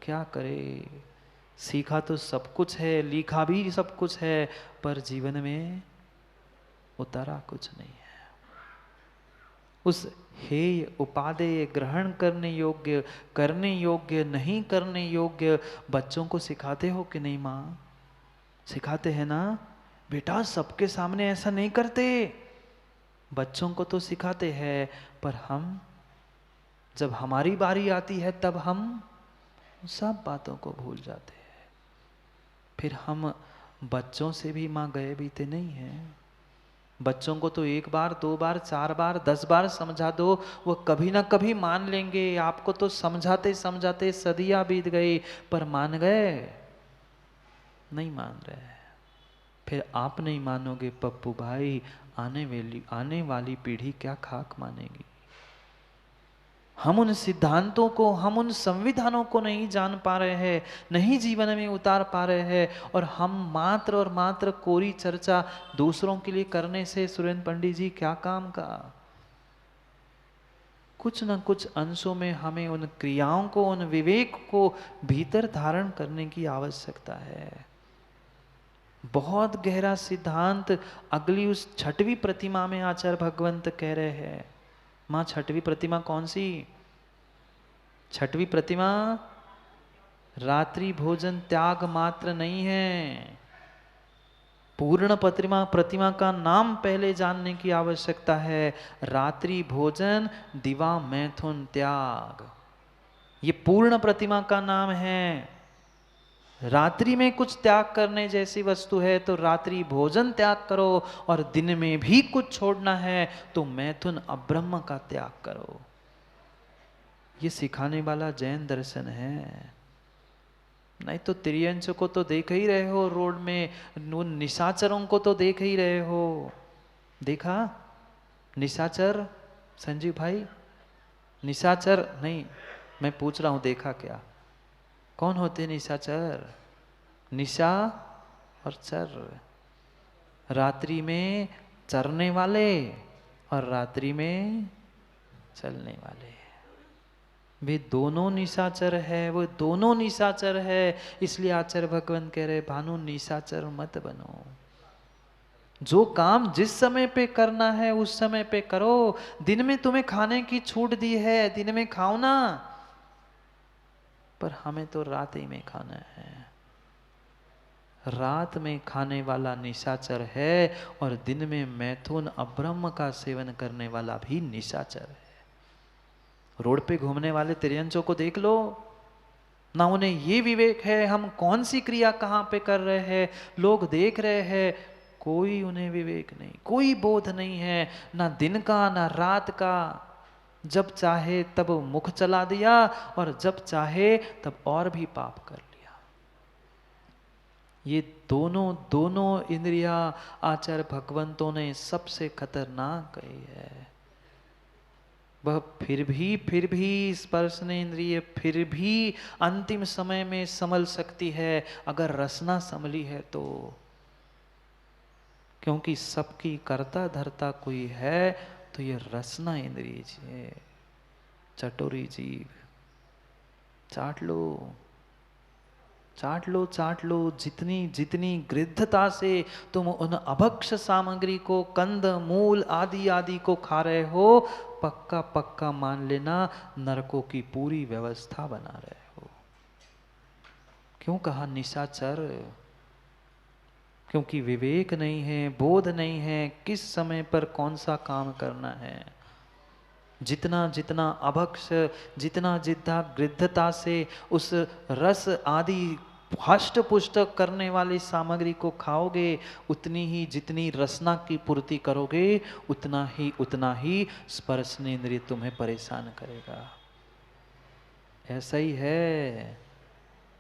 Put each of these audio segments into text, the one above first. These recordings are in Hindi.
क्या करे, सीखा तो सब कुछ है, लिखा भी सब कुछ है, पर जीवन में उतारा कुछ नहीं है। उस हेय उपादेय ग्रहण करने योग्य नहीं करने योग्य बच्चों को सिखाते हो कि नहीं माँ? सिखाते हैं ना बेटा, सबके सामने ऐसा नहीं करते। बच्चों को तो सिखाते हैं, पर हम जब हमारी बारी आती है तब हम सब बातों को भूल जाते हैं। फिर हम बच्चों से भी माँ गए बीते नहीं हैं। बच्चों को तो 1 बार 2 बार 4 बार 10 बार समझा दो, वो कभी ना कभी मान लेंगे। आपको तो समझाते समझाते सदियां बीत गई, पर मान गए? नहीं मान रहे। फिर आप नहीं मानोगे पप्पू भाई, आने वाली पीढ़ी क्या खाक मानेगी? हम उन सिद्धांतों को, हम उन संविधानों को नहीं जान पा रहे हैं, नहीं जीवन में उतार पा रहे हैं, और हम मात्र और मात्र कोरी चर्चा दूसरों के लिए करने से सुरेंद्र पंडित जी क्या काम का? कुछ न कुछ अंशों में हमें उन क्रियाओं को, उन विवेक को भीतर धारण करने की आवश्यकता है। बहुत गहरा सिद्धांत अगली उस 6वीं प्रतिमा में आचार्य भगवंत कह रहे हैं। मां 6वीं प्रतिमा कौन सी? 6वीं प्रतिमा रात्रि भोजन त्याग मात्र नहीं है। पूर्ण प्रतिमा का नाम पहले जानने की आवश्यकता है। रात्रि भोजन, दिवा मैथुन त्याग, ये पूर्ण प्रतिमा का नाम है। रात्रि में कुछ त्याग करने जैसी वस्तु है तो रात्रि भोजन त्याग करो, और दिन में भी कुछ छोड़ना है तो मैथुन अब्रह्म का त्याग करो। ये सिखाने वाला जैन दर्शन है। नहीं तो त्रियंश को तो देख ही रहे हो रोड में, उन निशाचरों को तो देख ही रहे हो। देखा निशाचर संजीव भाई? निशाचर नहीं, मैं पूछ रहा हूं देखा क्या? कौन होते निशाचर? निशा और चर, रात्रि में चरने वाले और रात्रि में चलने वाले, वे दोनों निशाचर है, वो दोनों निशाचर है। इसलिए आचार्य भगवान कह रहे भानु निशाचर मत बनो। जो काम जिस समय पे करना है उस समय पे करो। दिन में तुम्हें खाने की छूट दी है, दिन में खाओ ना, पर हमें तो रात ही में खाना है। रात में खाने वाला निशाचर है, और दिन में मैथुन अब्रह्म का सेवन करने वाला भी निशाचर है। रोड पे घूमने वाले तिर्यंचों को देख लो ना, उन्हें ये विवेक है हम कौन सी क्रिया कहाँ पे कर रहे हैं, लोग देख रहे हैं, कोई उन्हें विवेक नहीं, कोई बोध नहीं है, ना दिन का ना रात का। जब चाहे तब मुख चला दिया, और जब चाहे तब और भी पाप कर लिया। ये दोनों इंद्रिया आचार्य भगवंतों ने सबसे खतरनाक कही है। वह फिर भी स्पर्शने इंद्रिय फिर भी अंतिम समय में संभल सकती है, अगर रसना संभली है तो। क्योंकि सबकी कर्ता धर्ता कोई है तो ये रसना इंद्रिय है, चटोरी जीव। चाट लो चाट लो चाट लो, जितनी जितनी गृद्धता से तुम उन अभक्ष सामग्री को, कंद मूल आदि आदि को खा रहे हो, पक्का पक्का मान लेना नरकों की पूरी व्यवस्था बना रहे हो। क्यों कहा निशाचर? क्योंकि विवेक नहीं है, बोध नहीं है, किस समय पर कौन सा काम करना है। जितना जितना अभक्ष, जितना जितना गृद्धता से उस रस आदि हष्ट पुष्ट करने वाली सामग्री को खाओगे, उतनी ही जितनी रसना की पूर्ति करोगे, उतना ही स्पर्शनेंद्रिय तुम्हें परेशान करेगा। ऐसा ही है।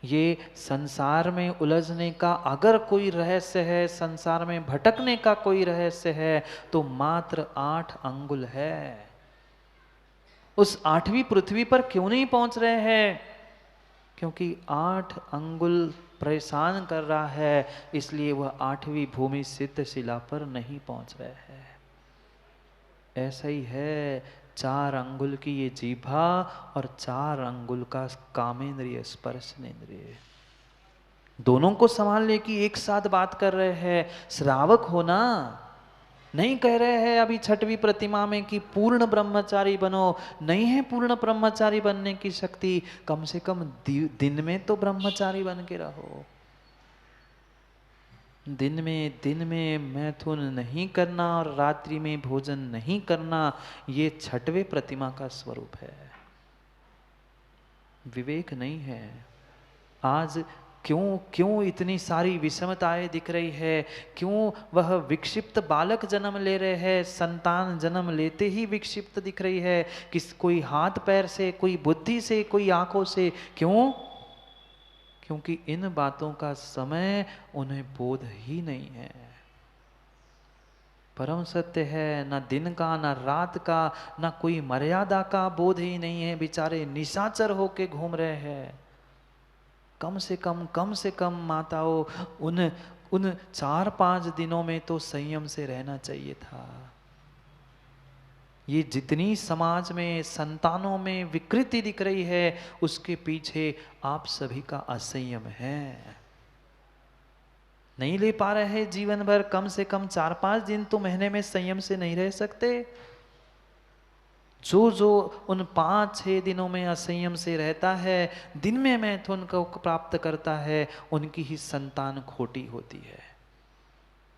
ये संसार में उलझने का अगर कोई रहस्य है, संसार में भटकने का कोई रहस्य है, तो मात्र 8 अंगुल है। उस 8वीं पृथ्वी पर क्यों नहीं पहुंच रहे हैं? क्योंकि 8 अंगुल परेशान कर रहा है, इसलिए वह 8वीं भूमि सिद्ध शिला पर नहीं पहुंच रहे हैं। ऐसा ही है, 4 अंगुल की ये जीभा और 4 अंगुल का कामेंद्रिय स्पर्शनेंद्रिय, दोनों को संभालने की एक साथ बात कर रहे हैं। श्रावक होना नहीं कह रहे हैं अभी छठवीं प्रतिमा में कि पूर्ण ब्रह्मचारी बनो, नहीं है पूर्ण ब्रह्मचारी बनने की शक्ति, कम से कम दिन में तो ब्रह्मचारी बन के रहो। दिन में मैथुन नहीं करना और रात्रि में भोजन नहीं करना, ये छठवें प्रतिमा का स्वरूप है, विवेक नहीं है। आज क्यों क्यों इतनी सारी विषमताएं दिख रही है, क्यों वह विक्षिप्त बालक जन्म ले रहे हैं, संतान जन्म लेते ही विक्षिप्त दिख रही है, कोई हाथ पैर से, कोई बुद्धि से, कोई आंखों से, क्यों? क्योंकि इन बातों का समय उन्हें बोध ही नहीं है। परम सत्य है, ना दिन का ना रात का, ना कोई मर्यादा का बोध ही नहीं है, बेचारे निशाचर होके घूम रहे हैं। कम से कम माताओं उन 4-5 दिनों में तो संयम से रहना चाहिए था। ये जितनी समाज में संतानों में विकृति दिख रही है, उसके पीछे आप सभी का असंयम है। नहीं ले पा रहे हैं जीवन भर, कम से कम 4-5 दिन तो महीने में संयम से नहीं रह सकते। जो उन 5-6 दिनों में असंयम से रहता है, दिन में मैथुन को प्राप्त करता है, उनकी ही संतान खोटी होती है।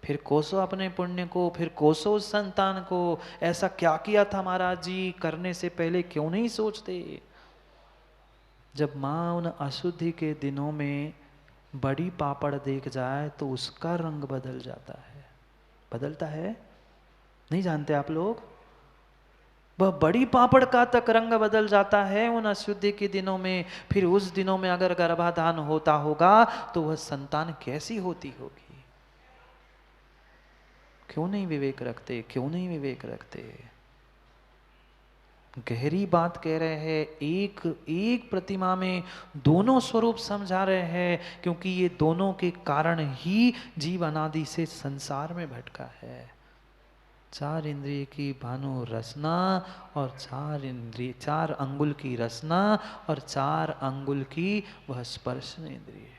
फिर कोसो अपने पुण्य को, फिर कोसो उस संतान को, ऐसा क्या किया था महाराज जी, करने से पहले क्यों नहीं सोचते। जब माँ उन अशुद्धि के दिनों में बड़ी पापड़ देख जाए तो उसका रंग बदल जाता है। बदलता है, नहीं जानते आप लोग? वह बड़ी पापड़ का तक रंग बदल जाता है उन अशुद्धि के दिनों में। फिर उस दिनों में अगर गर्भाधान होता होगा तो वह संतान कैसी होती होगी। क्यों नहीं विवेक रखते, क्यों नहीं विवेक रखते। गहरी बात कह रहे हैं, एक प्रतिमा में दोनों स्वरूप समझा रहे हैं, क्योंकि ये दोनों के कारण ही जीव अनादि से संसार में भटका है। 4 इंद्रिय की भानु रसना और 4 अंगुल की रसना और 4 अंगुल की वह स्पर्शन इंद्रिय।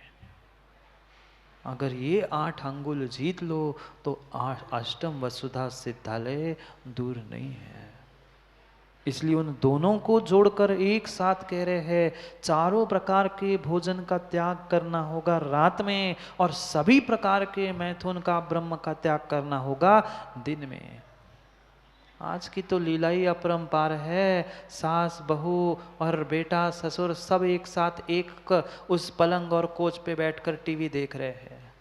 अगर ये 8 अंगुल जीत लो तो 8 अष्टम वसुधा सिद्धालय दूर नहीं है। इसलिए उन दोनों को जोड़कर एक साथ कह रहे हैं, चारों प्रकार के भोजन का त्याग करना होगा रात में, और सभी प्रकार के मैथुन का, ब्रह्म का त्याग करना होगा दिन में। आज की तो लीला ही अपरंपार है। सास बहू और बेटा ससुर सब एक साथ एक उस पलंग और कोच पे बैठकर टीवी देख रहे हैं,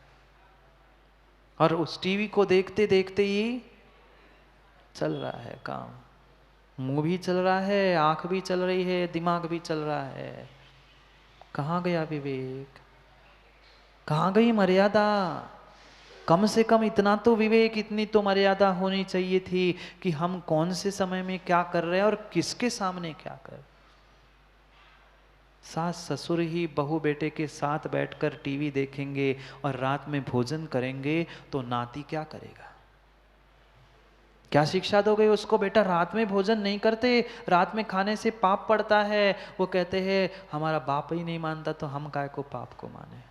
और उस टीवी को देखते देखते ही चल रहा है काम। मुंह भी चल रहा है, आंख भी चल रही है, दिमाग भी चल रहा है। कहाँ गया विवेक, कहाँ गई मर्यादा। कम से कम इतना तो विवेक, इतनी तो मर्यादा होनी चाहिए थी कि हम कौन से समय में क्या कर रहे हैं और किसके सामने क्या कर। सास ससुर ही बहू बेटे के साथ बैठकर टीवी देखेंगे और रात में भोजन करेंगे तो नाती क्या करेगा। क्या शिक्षा दोगे उसको, बेटा रात में भोजन नहीं करते, रात में खाने से पाप पड़ता है। वो कहते हैं हमारा बाप ही नहीं मानता तो हम काय को पाप को माने।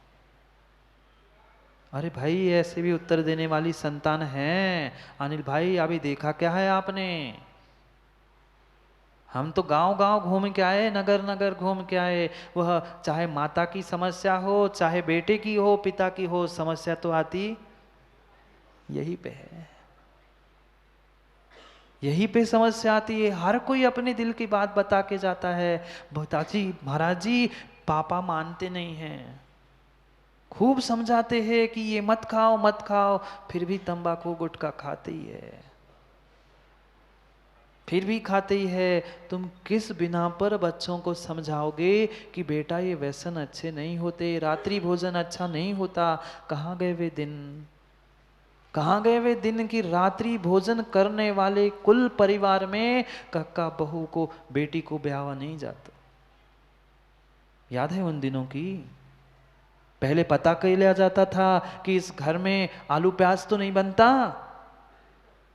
अरे भाई ऐसे भी उत्तर देने वाली संतान है। अनिल भाई अभी देखा क्या है आपने, हम तो गांव गांव घूम के आए, नगर नगर घूम के आए। वह चाहे माता की समस्या हो, चाहे बेटे की हो, पिता की हो, समस्या तो आती यही पे है, यही पे समस्या आती है। हर कोई अपने दिल की बात बता के जाता है। बताजी महाराज जी पापा मानते नहीं हैं, खूब समझाते हैं कि ये मत खाओ मत खाओ, फिर भी तंबाकू गुटखा खाते ही है, फिर भी खाते ही है। तुम किस बिना पर बच्चों को समझाओगे कि बेटा ये व्यसन अच्छे नहीं होते, रात्रि भोजन अच्छा नहीं होता। कहाँ गए वे दिन, कहाँ गए वे दिन की रात्रि भोजन करने वाले कुल परिवार में कक्का बहू को, बेटी को ब्याह नहीं जाता। याद है उन दिनों की? पहले पता कर लिया जाता था कि इस घर में आलू प्याज तो नहीं बनता,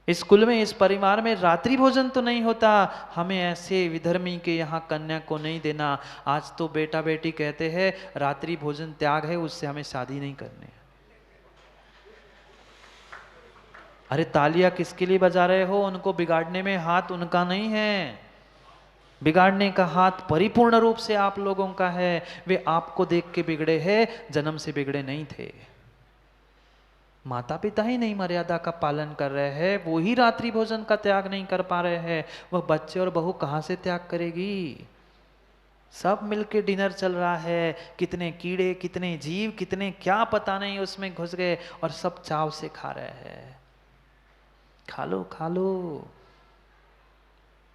इस कुल में, इस परिवार में रात्रि भोजन तो नहीं होता। हमें ऐसे विधर्मी के यहाँ कन्या को नहीं देना। आज तो बेटा बेटी कहते हैं रात्रि भोजन त्याग है, उससे हमें शादी नहीं करनी। अरे तालियां किसके लिए बजा रहे हो? उनको बिगाड़ने में हाथ उनका नहीं है, बिगाड़ने का हाथ परिपूर्ण रूप से आप लोगों का है। वे आपको देख के बिगड़े हैं, जन्म से बिगड़े नहीं थे। माता पिता ही नहीं मर्यादा का पालन कर रहे हैं, वो ही रात्रि भोजन का त्याग नहीं कर पा रहे हैं, वह बच्चे और बहू कहां से त्याग करेगी? सब मिलके डिनर चल रहा है, कितने कीड़े, कितने जीव, कितने क्या पता नहीं उसमें घुस गए, और सब चाव से खा रहे हैं। खा लो खा लो।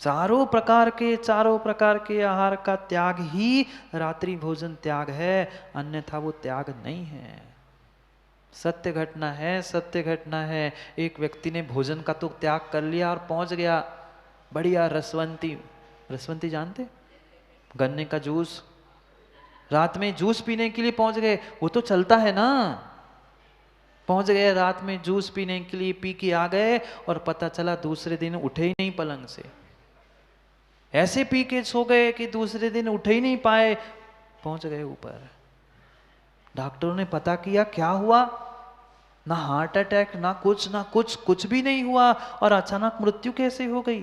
चारों प्रकार के आहार का त्याग ही रात्रि भोजन त्याग है, अन्यथा वो त्याग नहीं है। सत्य घटना है, सत्य घटना है। एक व्यक्ति ने भोजन का तो त्याग कर लिया और पहुंच गया बढ़िया रसवंती, रसवंती जानते, गन्ने का जूस, रात में जूस पीने के लिए पहुंच गए। वो तो चलता है ना, पहुंच गए रात में जूस पीने के लिए, पी के आ गए और पता चला दूसरे दिन उठे ही नहीं पलंग से। ऐसे पी के सो गए कि दूसरे दिन उठ ही नहीं पाए, पहुंच गए ऊपर। डॉक्टरों ने पता किया क्या हुआ, ना हार्ट अटैक, ना कुछ कुछ भी नहीं हुआ, और अचानक मृत्यु कैसे हो गई?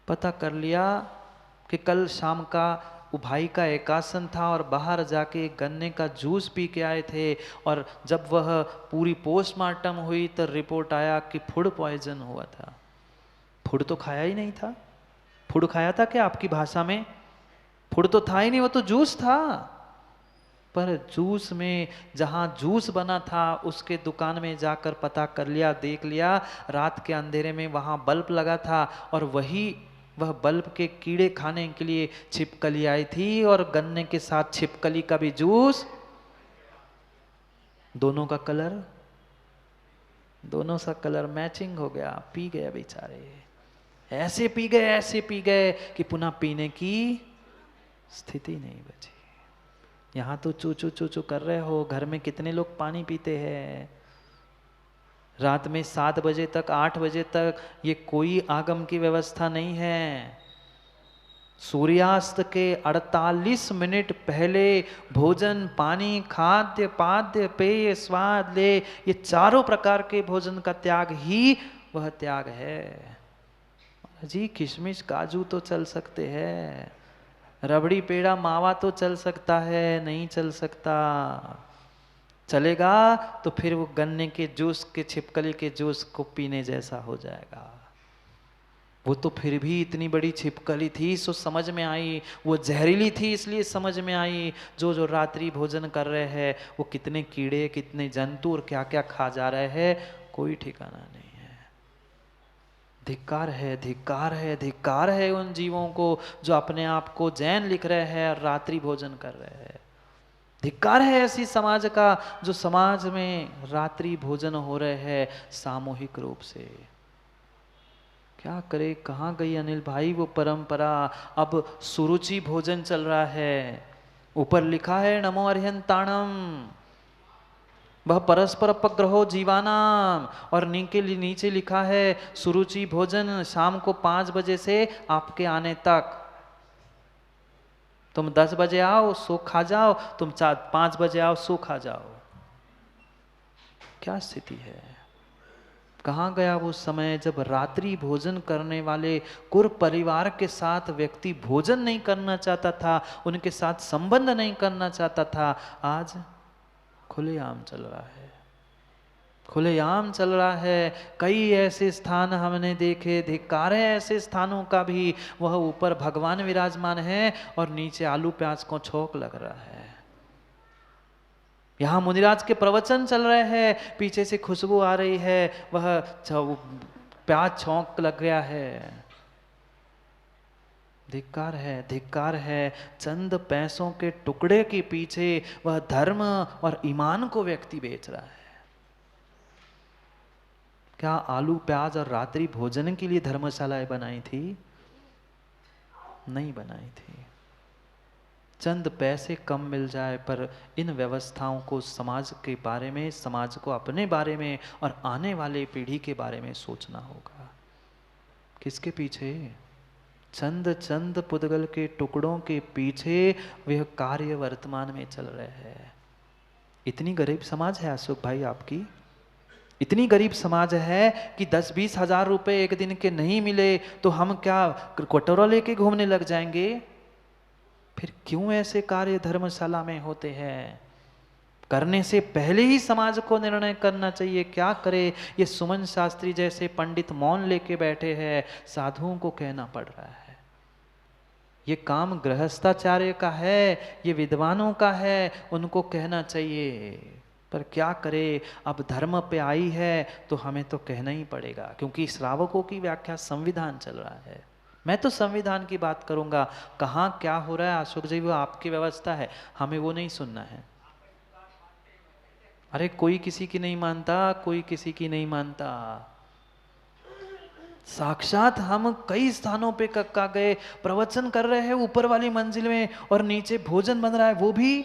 पता कर लिया कि कल शाम का भाई का एकासन था और बाहर जाके गन्ने का जूस पी के आए थे, और जब वह पूरी पोस्टमार्टम हुई तो रिपोर्ट आया कि फूड पॉइजन हुआ था। फूड तो खाया ही नहीं था। फूड खाया था क्या आपकी भाषा में? फूड तो था ही नहीं, वो तो जूस था। पर जूस में, जहां जूस बना था उसके दुकान में जाकर पता कर लिया, देख लिया, रात के अंधेरे में वहां बल्ब लगा था, और वह बल्ब के कीड़े खाने के लिए छिपकली आई थी, और गन्ने के साथ छिपकली का भी जूस, दोनों का कलर मैचिंग हो गया। पी गए बेचारे, ऐसे पी गए कि पुनः पीने की स्थिति नहीं बची। यहाँ तो चू चू चू चू कर रहे हो, घर में कितने लोग पानी पीते हैं? रात में 7 बजे तक, 8 बजे तक ये कोई आगम की व्यवस्था नहीं है। सूर्यास्त के 48 मिनट पहले भोजन, पानी, खाद्य, पाद्य, पेय, स्वाद ले, ये चारों प्रकार के भोजन का त्याग ही वह त्याग है। जी किशमिश काजू तो चल सकते हैं, रबड़ी पेड़ा मावा तो चल सकता है, नहीं चल सकता। चलेगा तो फिर वो गन्ने के जूस के, छिपकली के जूस को पीने जैसा हो जाएगा। वो तो फिर भी इतनी बड़ी छिपकली थी, सो समझ में आई, वो जहरीली थी इसलिए समझ में आई। जो रात्रि भोजन कर रहे हैं वो कितने कीड़े, कितने जंतु और क्या क्या खा जा रहे हैं, कोई ठिकाना नहीं है। धिक्कार है, धिक्कार है, धिक्कार है उन जीवों को जो अपने आप को जैन लिख रहे हैं और रात्रि भोजन कर रहे हैं। धिक्कार है ऐसी समाज का जो समाज में रात्रि भोजन हो रहे हैं सामूहिक रूप से। क्या करे, कहाँ गई अनिल भाई वो परंपरा? अब सुरुचि भोजन चल रहा है, ऊपर लिखा है नमो अर्हंताणम, वह परस्पर अपग्रहो जीवानाम, और नीचे लिखा है सुरुचि भोजन शाम को 5 बजे से आपके आने तक। तुम 10 बजे आओ सो खा जाओ, तुम 5 बजे आओ सो खा जाओ। क्या स्थिति है? कहाँ गया वो समय जब रात्रि भोजन करने वाले कुर परिवार के साथ व्यक्ति भोजन नहीं करना चाहता था, उनके साथ संबंध नहीं करना चाहता था। आज खुलेआम चल रहा है, खुलेआम चल रहा है। कई ऐसे स्थान हमने देखे, धिक्कार है ऐसे स्थानों का भी, वह ऊपर भगवान विराजमान है और नीचे आलू प्याज को छौंक लग रहा है। यहाँ मुनिराज के प्रवचन चल रहे हैं, पीछे से खुशबू आ रही है, वह प्याज छौंक लग गया है। धिक्कार है, धिक्कार है। चंद पैसों के टुकड़े के पीछे वह धर्म और ईमान को व्यक्ति बेच रहा है। क्या आलू प्याज और रात्रि भोजन के लिए धर्मशालाएं बनाई थी? नहीं बनाई थी। चंद पैसे कम मिल जाए, पर इन व्यवस्थाओं को समाज के बारे में, समाज को अपने बारे में और आने वाले पीढ़ी के बारे में सोचना होगा। किसके पीछे? चंद चंद पुद्गल के टुकड़ों के पीछे वह कार्य वर्तमान में चल रहे हैं। इतनी गरीब समाज है अशोक भाई आपकी, इतनी गरीब समाज है कि 10-20 हजार रुपए एक दिन के नहीं मिले तो हम क्या कटोरा लेके घूमने लग जाएंगे? फिर क्यों ऐसे कार्य धर्मशाला में होते हैं? करने से पहले ही समाज को निर्णय करना चाहिए क्या करे। ये सुमन शास्त्री जैसे पंडित मौन लेके बैठे हैं, साधुओं को कहना पड़ रहा है। ये काम गृहस्थाचार्य का है, ये विद्वानों का है, उनको कहना चाहिए। पर क्या करे, अब धर्म पे आई है तो हमें तो कहना ही पड़ेगा, क्योंकि श्रावकों की व्याख्या संविधान चल रहा है। मैं तो संविधान की बात करूंगा, कहाँ क्या हो रहा है अशोक जी वो आपकी व्यवस्था है, हमें वो नहीं सुनना है। अरे कोई किसी की नहीं मानता, कोई किसी की नहीं मानता। साक्षात हम कई स्थानों पे कक्का गए, प्रवचन कर रहे हैं ऊपर वाली मंजिल में और नीचे भोजन बन रहा है, वो भी।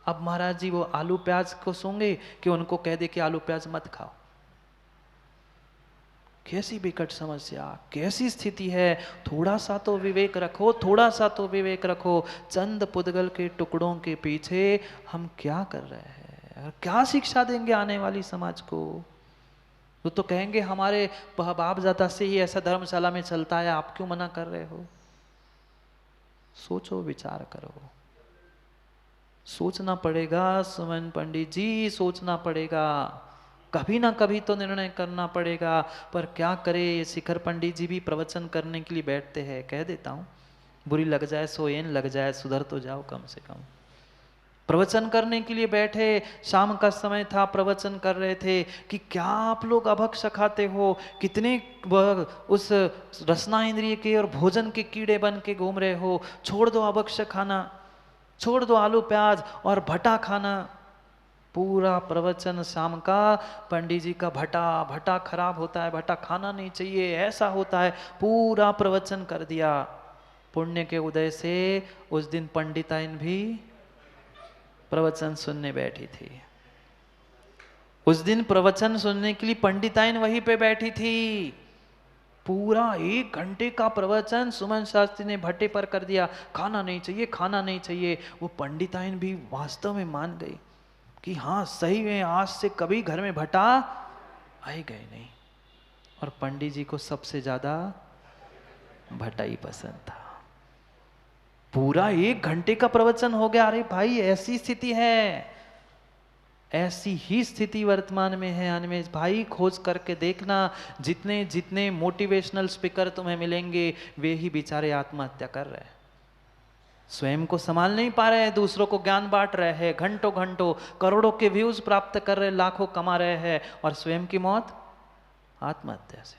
अब महाराज जी वो आलू प्याज को सूंघे कि उनको कह दे कि आलू प्याज मत खाओ। कैसी विकट समस्या, कैसी स्थिति है। थोड़ा सा तो विवेक रखो, थोड़ा सा तो विवेक रखो। चंद पुद्गल के टुकड़ों के पीछे हम क्या कर रहे हैं, क्या शिक्षा देंगे आने वाली समाज को। वो तो कहेंगे हमारे बाप दादा से ही ऐसा धर्मशाला में चलता है, आप क्यों मना कर रहे हो। सोचो, विचार करो, सोचना पड़ेगा सुमन पंडित जी, सोचना पड़ेगा। कभी ना कभी तो निर्णय करना पड़ेगा। पर क्या करे, ये शिखर पंडित जी भी प्रवचन करने के लिए बैठते हैं। कह देता हूँ, बुरी लग जाए सो एन लग जाए, सुधर तो जाओ कम से कम। प्रवचन करने के लिए बैठे, शाम का समय था, प्रवचन कर रहे थे कि क्या आप लोग अभक्ष खाते हो, कितने उस रसना इंद्रिय के और भोजन के कीड़े बन के घूम रहे हो। छोड़ दो अभक्ष खाना, छोड़ दो आलू प्याज और भटा खाना। पूरा प्रवचन शाम का पंडित जी का भटा भटा खराब होता है, भटा खाना नहीं चाहिए, ऐसा होता है, पूरा प्रवचन कर दिया। पुण्य के उदय से उस दिन पंडिताइन भी प्रवचन सुनने बैठी थी। उस दिन प्रवचन सुनने के लिए पंडिताइन वहीं पे बैठी थी। पूरा 1 घंटे का प्रवचन सुमन शास्त्री ने भट्टे पर कर दिया। खाना नहीं चाहिए, खाना नहीं चाहिए। वो पंडिताइन भी वास्तव में मान गई कि हाँ सही में आज से कभी घर में भटा आए गए नहीं। और पंडित जी को सबसे ज्यादा भट्टा ही पसंद था। पूरा 1 घंटे का प्रवचन हो गया। अरे भाई ऐसी स्थिति है, ऐसी ही स्थिति वर्तमान में है अनिमेष भाई। खोज करके देखना, जितने जितने मोटिवेशनल स्पीकर तुम्हें मिलेंगे वे ही बेचारे आत्महत्या कर रहे हैं। स्वयं को संभाल नहीं पा रहे हैं, दूसरों को ज्ञान बांट रहे हैं, घंटों घंटों करोड़ों के व्यूज प्राप्त कर रहे, लाखों कमा रहे हैं, और स्वयं की मौत आत्महत्या से।